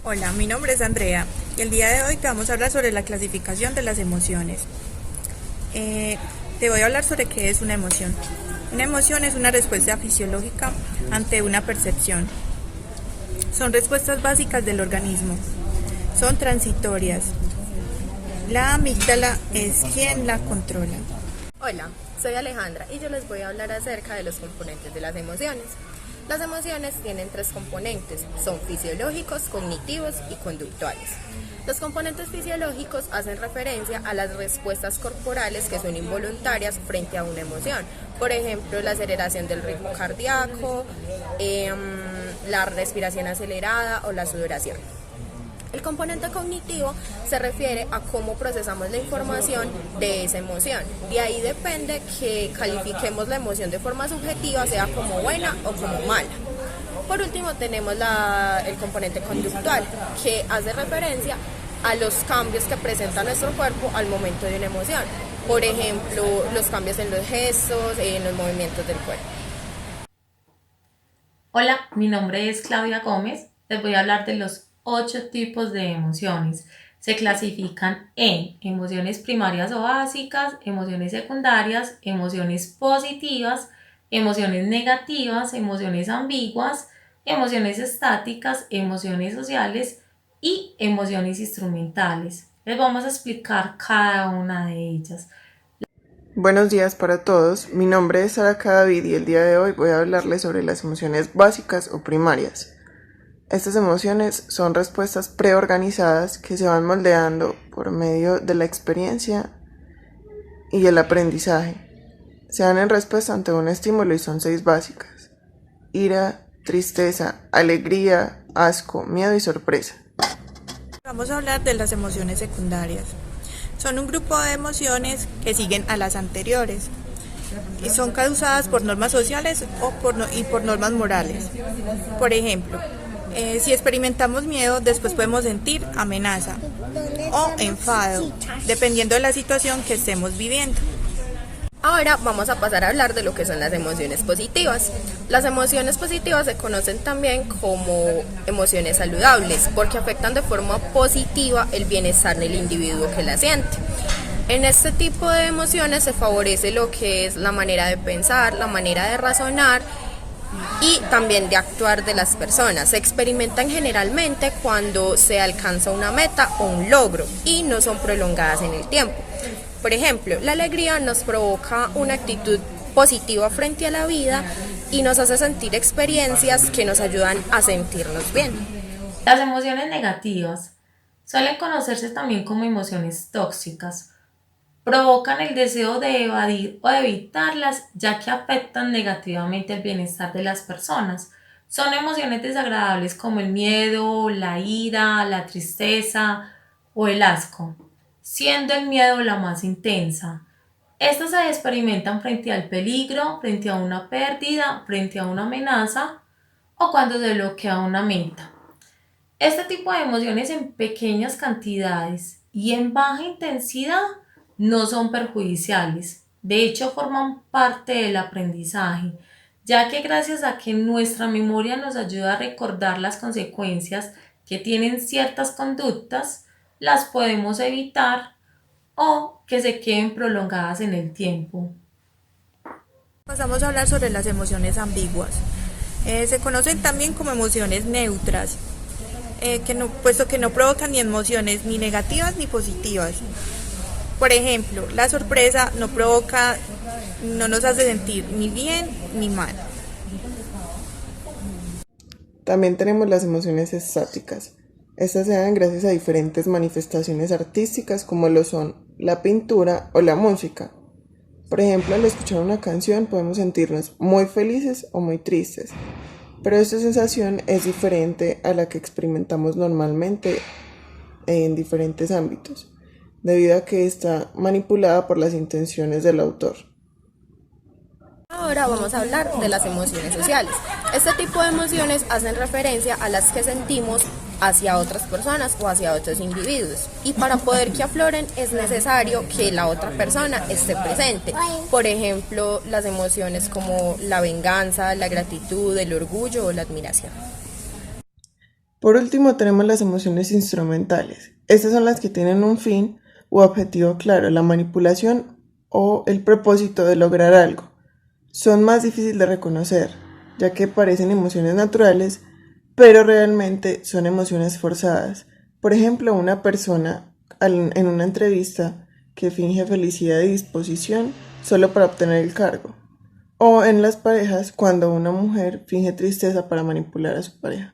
Hola, mi nombre es Andrea y el día de hoy te vamos a hablar sobre la clasificación de las emociones. Te voy a hablar sobre qué es una emoción. Una emoción es una respuesta fisiológica ante una percepción. Son respuestas básicas del organismo. Son transitorias. La amígdala es quien la controla. Hola, soy Alejandra y yo les voy a hablar acerca de los componentes de las emociones. Las emociones tienen tres componentes, son fisiológicos, cognitivos y conductuales. Los componentes fisiológicos hacen referencia a las respuestas corporales que son involuntarias frente a una emoción. Por ejemplo, la aceleración del ritmo cardíaco, la respiración acelerada o la sudoración. El componente cognitivo se refiere a cómo procesamos la información de esa emoción. De ahí depende que califiquemos la emoción de forma subjetiva, sea como buena o como mala. Por último tenemos el componente conductual, que hace referencia a los cambios que presenta nuestro cuerpo al momento de una emoción. Por ejemplo, los cambios en los gestos, en los movimientos del cuerpo. Hola, mi nombre es Claudia Gómez. Les voy a hablar de los 8 tipos de emociones. Se clasifican en emociones primarias o básicas, emociones secundarias, emociones positivas, emociones negativas, emociones ambiguas, emociones estáticas, emociones sociales y emociones instrumentales. Les vamos a explicar cada una de ellas. Buenos días para todos, mi nombre es Sara Cadavid y el día de hoy voy a hablarles sobre las emociones básicas o primarias. Estas emociones son respuestas preorganizadas que se van moldeando por medio de la experiencia y el aprendizaje. Se dan en respuesta ante un estímulo y son 6 básicas: ira, tristeza, alegría, asco, miedo y sorpresa. Vamos a hablar de las emociones secundarias. Son un grupo de emociones que siguen a las anteriores y son causadas por normas sociales y por normas morales. Por ejemplo, si experimentamos miedo, después podemos sentir amenaza o enfado, dependiendo de la situación que estemos viviendo. Ahora vamos a pasar a hablar de lo que son las emociones positivas. Las emociones positivas se conocen también como emociones saludables porque afectan de forma positiva el bienestar del individuo que las siente. En este tipo de emociones se favorece lo que es la manera de pensar, la manera de razonar y también de actuar de las personas. Se experimentan generalmente cuando se alcanza una meta o un logro y no son prolongadas en el tiempo. Por ejemplo, la alegría nos provoca una actitud positiva frente a la vida y nos hace sentir experiencias que nos ayudan a sentirnos bien. Las emociones negativas suelen conocerse también como emociones tóxicas. Provocan el deseo de evadir o de evitarlas, ya que afectan negativamente el bienestar de las personas. Son emociones desagradables como el miedo, la ira, la tristeza o el asco, siendo el miedo la más intensa. Estas se experimentan frente al peligro, frente a una pérdida, frente a una amenaza o cuando se bloquea una meta. Este tipo de emociones en pequeñas cantidades y en baja intensidad no son perjudiciales. De hecho, forman parte del aprendizaje, ya que gracias a que nuestra memoria nos ayuda a recordar las consecuencias que tienen ciertas conductas, las podemos evitar o que se queden prolongadas en el tiempo. Pasamos a hablar sobre las emociones ambiguas. Se conocen también como emociones neutras, puesto que no provocan ni emociones ni negativas ni positivas. Por ejemplo, la sorpresa no nos hace sentir ni bien ni mal. También tenemos las emociones estáticas. Estas se dan gracias a diferentes manifestaciones artísticas como lo son la pintura o la música. Por ejemplo, al escuchar una canción podemos sentirnos muy felices o muy tristes, pero esta sensación es diferente a la que experimentamos normalmente en diferentes ámbitos, debido a que está manipulada por las intenciones del autor. Ahora vamos a hablar de las emociones sociales. Este tipo de emociones hacen referencia a las que sentimos hacia otras personas o hacia otros individuos. Y para poder que afloren es necesario que la otra persona esté presente. Por ejemplo, las emociones como la venganza, la gratitud, el orgullo o la admiración. Por último tenemos las emociones instrumentales. Estas son las que tienen un fin u objetivo claro, la manipulación o el propósito de lograr algo. Son más difíciles de reconocer, ya que parecen emociones naturales, pero realmente son emociones forzadas. Por ejemplo, una persona en una entrevista que finge felicidad y disposición solo para obtener el cargo. O en las parejas, cuando una mujer finge tristeza para manipular a su pareja.